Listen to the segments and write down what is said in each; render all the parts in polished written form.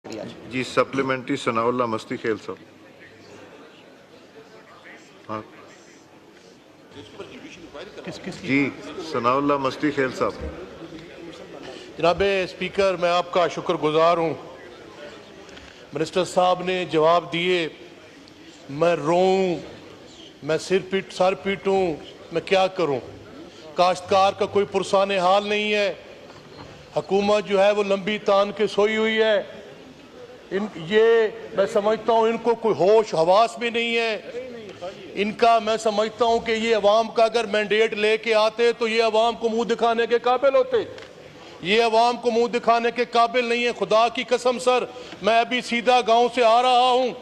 जी supplementary Sanaullah मस्ती खेल साहब। हाँ जी सनाउल्लाह मस्ती खेल साहब। जनाब स्पीकर, मैं आपका शुक्रगुजार हूँ। मिनिस्टर साहब ने जवाब दिए, मैं रोऊं, मैं सर पीटूं, मैं क्या करूं। काश्तकार का कोई पुरसाने हाल नहीं है। हुकूमत जो है वो लंबी तान के सोई हुई है। मैं समझता हूँ इनको कोई होश हवास भी नहीं है इनका। मैं समझता हूँ कि ये अवाम का अगर मैंडेट लेके आते तो ये अवाम को मुंह दिखाने के काबिल होते। ये अवाम को मुंह दिखाने के काबिल नहीं है। खुदा की कसम सर, मैं अभी सीधा गांव से आ रहा हूँ।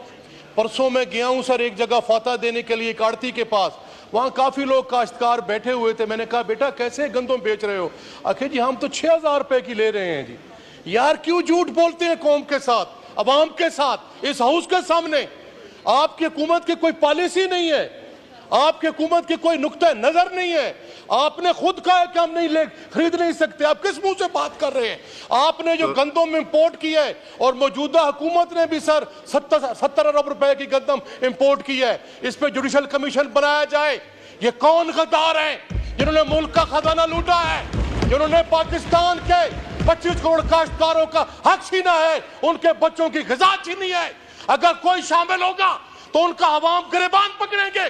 परसों मैं गया हूँ सर एक जगह फाता देने के लिए काड़ती के पास। वहाँ काफ़ी लोग काश्तकार बैठे हुए थे। मैंने कहा बेटा कैसे गंदम बेच रहे हो? आखिर जी हम तो 6,000 रुपए की ले रहे हैं जी। यार क्यों झूठ बोलते हैं कौम के साथ, अवाम के साथ, इस हाउस के सामने? आपकी हुकूमत की कोई पॉलिसी नहीं है, आपकी हुकूमत की कोई नुक्ता नजर नहीं है। आपने खुद कहा है कि हम खरीद नहीं सकते। आप किस मुंह से बात कर रहे हैं? आपने जो गंदम इंपोर्ट की है और मौजूदा हुकूमत ने भी सर 70 अरब रुपए की गंदम इंपोर्ट की है। इस पे जुडिशल कमीशन बनाया जाए। ये कौन गद्दार है जिन्होंने मुल्क का खजाना लूटा है, जिन्होंने पाकिस्तान के 25 करोड़ काश्तकारों का हक छीना है, उनके बच्चों की ग़िज़ा छीनी है। अगर कोई शामिल होगा तो उनका अवाम गिरबान पकड़ेंगे।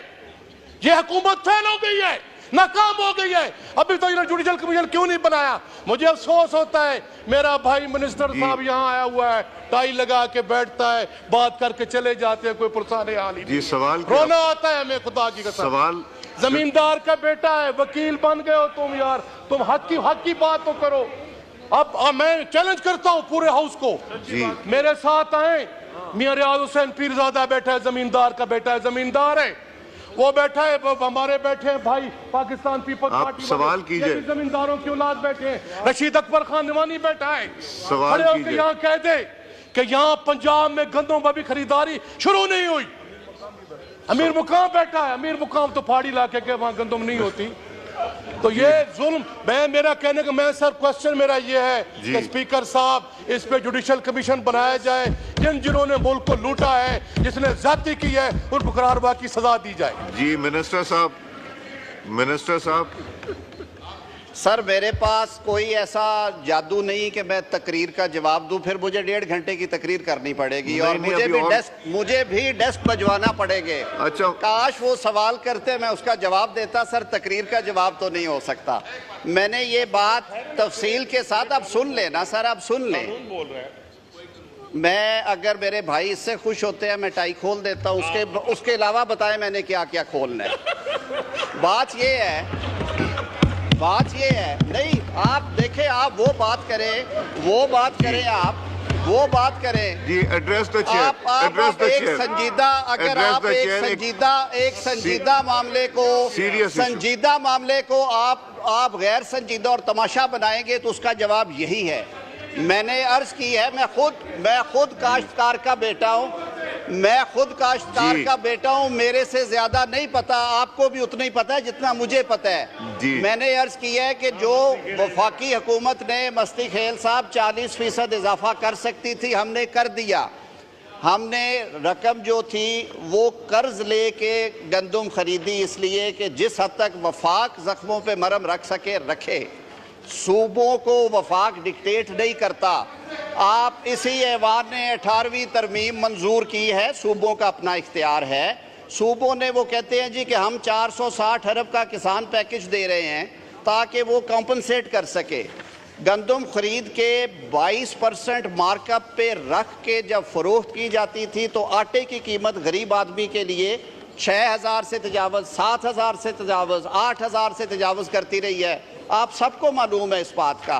ये हुकूमत फेल हो गई है, नाकाम हो गई है। अभी तो इन्होंने जुडिशल कमीशन क्यों नहीं बनाया? मुझे अफसोस होता है। मेरा भाई मिनिस्टर साहब यहाँ आया हुआ है, टाई लगा के बैठता है, बात करके चले जाते हैं, कोई पुरसाने हाल ही नहीं। सवाल रोना आता है हमें खुदा की कसम। सवाल जमींदार का बेटा है, वकील बन गए हो तुम यार। तुम हक की बात तो करो। अब मैं चैलेंज करता हूँ पूरे हाउस को, मेरे साथ आए। मियां रियाज हुसैन पीरजादा बैठा है, जमींदार का बेटा है, जमींदार है वो बैठा है। हमारे बैठे हैं भाई पाकिस्तान पीपल्स पार्टी, सवाल कीजिए। जमींदारों की औलाद बैठे हैं। रशीद अकबर खान निवानी बैठा है। सवाल कीजिए। यहाँ कह दे कि यहाँ पंजाब में गंदम अभी खरीदारी शुरू नहीं हुई। अमीर मुकाम बैठा है। अमीर मुकाम तो पहाड़ी इलाके के, वहां गंदम नहीं होती। तो ये जुल्म, मेरा कहने का मैं सर क्वेश्चन मेरा ये है कि स्पीकर साहब इस पे जुडिशल कमीशन बनाया जाए। जिन्होंने मुल्क को लूटा है, जिसने ज्यादती की है, उनको करारवा की सजा दी जाए। जी मिनिस्टर साहब। सर मेरे पास कोई ऐसा जादू नहीं कि मैं तकरीर का जवाब दूं। फिर मुझे 1.5 घंटे की तकरीर करनी पड़ेगी और मुझे भी डेस्क बजवाना पड़ेंगे। अच्छा, काश वो सवाल करते, मैं उसका जवाब देता। सर तकरीर का जवाब तो नहीं हो सकता। मैंने ये बात तफसील के साथ, अब सुन लेना सर, अब सुन लें। मैं अगर मेरे भाई इससे खुश होते हैं मैं टाई खोल देता हूँ। उसके अलावा बताएं मैंने क्या क्या खोलना है। बात ये है नहीं, आप देखें, आप वो बात करें आप जी। Address the chair. आप एक संजीदा, अगर आप एक संजीदा मामले को आप गैर संजीदा और तमाशा बनाएंगे तो उसका जवाब यही है। मैंने अर्ज की है, मैं खुद काश्तकार का बेटा हूं। मेरे से ज्यादा नहीं पता, आपको भी उतना ही पता है जितना मुझे पता है। मैंने अर्ज किया है कि जो वफाकी हुकूमत ने मस्ती खेल साहब 40% इजाफा कर सकती थी, हमने कर दिया। हमने रकम जो थी वो कर्ज लेके गंदम खरीदी, इसलिए कि जिस हद तक वफाक जख्मों पे मरहम रख सके रखे। सूबों को वफाक डिक्टेट नहीं करता। आप इसी ऐवान ने 18वीं तरमीम मंजूर की है, सूबों का अपना इख्तियार है। सूबों ने वो कहते हैं जी कि हम 460 अरब का किसान पैकेज दे रहे हैं ताकि वो कॉम्पनसेट कर सके। गंदम खरीद के 22% मार्कअप पे रख के जब फरोख्त की जाती थी तो आटे की कीमत गरीब आदमी के लिए 6,000 से तजावज़, 7,000 से तजावज़, 8,000 से तजावज़ करती रही है। आप सबको मालूम है इस बात का।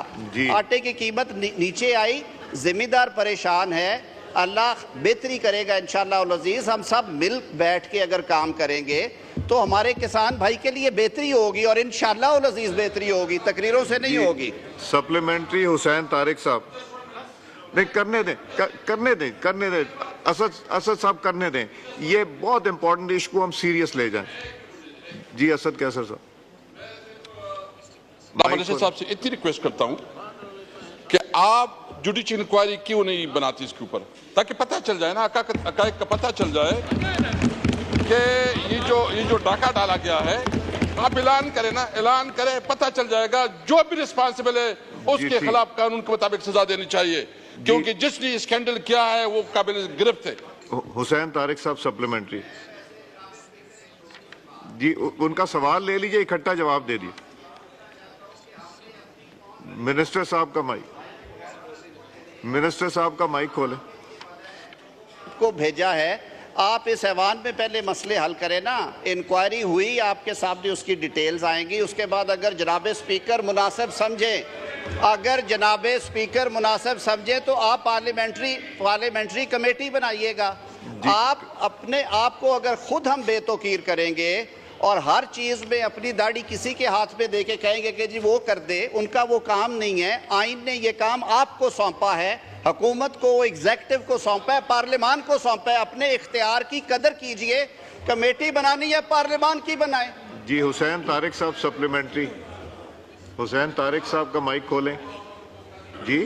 आटे की कीमत नीचे आई, जिम्मेदार परेशान है। अल्लाह बेहतरी करेगा इंशाअल्लाह अज़ीज़। हम सब मिल बैठ के अगर काम करेंगे तो हमारे किसान भाई के लिए बेहतरी होगी और इंशाअल्लाह अज़ीज़ बेहतरी होगी, तकरीरों से नहीं होगी। सप्लीमेंट्री हुसैन तारिक साहब। नहीं करने दें असद साहब करने दें। ये बहुत इंपॉर्टेंट इशू, हम सीरियस ले जाएं। जी असद कैसर साहब। मिनिस्टर साहब से इतनी रिक्वेस्ट करता हूं कि आप जुडिशियल इंक्वायरी क्यों नहीं बनाती इसके ऊपर, ताकि पता चल जाए ना, हकायक का पता चल जाए कि ये जो डाका डाला गया है, आप ऐलान करें ना, ऐलान करें, पता चल जाएगा। जो भी रिस्पॉन्सिबल है उसके खिलाफ कानून के मुताबिक सजा देनी चाहिए, क्योंकि जिसने स्कैंडल किया है वो काबिल गिरफ्त है। हुसैन तारिक साहब सप्लीमेंट्री जी, उनका सवाल ले लीजिए, इकट्ठा जवाब दे दिए। मिनिस्टर साहब का माइक खोले। को भेजा है, आप इस ऐवान में पहले मसले हल करें ना। इंक्वायरी हुई, आपके सामने उसकी डिटेल्स आएंगी। उसके बाद अगर जनाब स्पीकर मुनासिब समझे तो आप पार्लियामेंट्री कमेटी बनाइएगा। आप अपने आप को अगर खुद हम बेतौकीर करेंगे और हर चीज़ में अपनी दाढ़ी किसी के हाथ में दे के कहेंगे कि जी वो कर दे, उनका वो काम नहीं है। आइन ने ये काम आपको सौंपा है, हुकूमत को, एग्जेक्टिव को सौंपा है, पार्लियामान को सौंपा है। अपने इख्तियार की कदर कीजिए। कमेटी बनानी है पार्लियामान की बनाए। जी हुसैन तारिक साहब सप्लीमेंट्री, हुसैन तारिक साहब का माइक खोलें जी।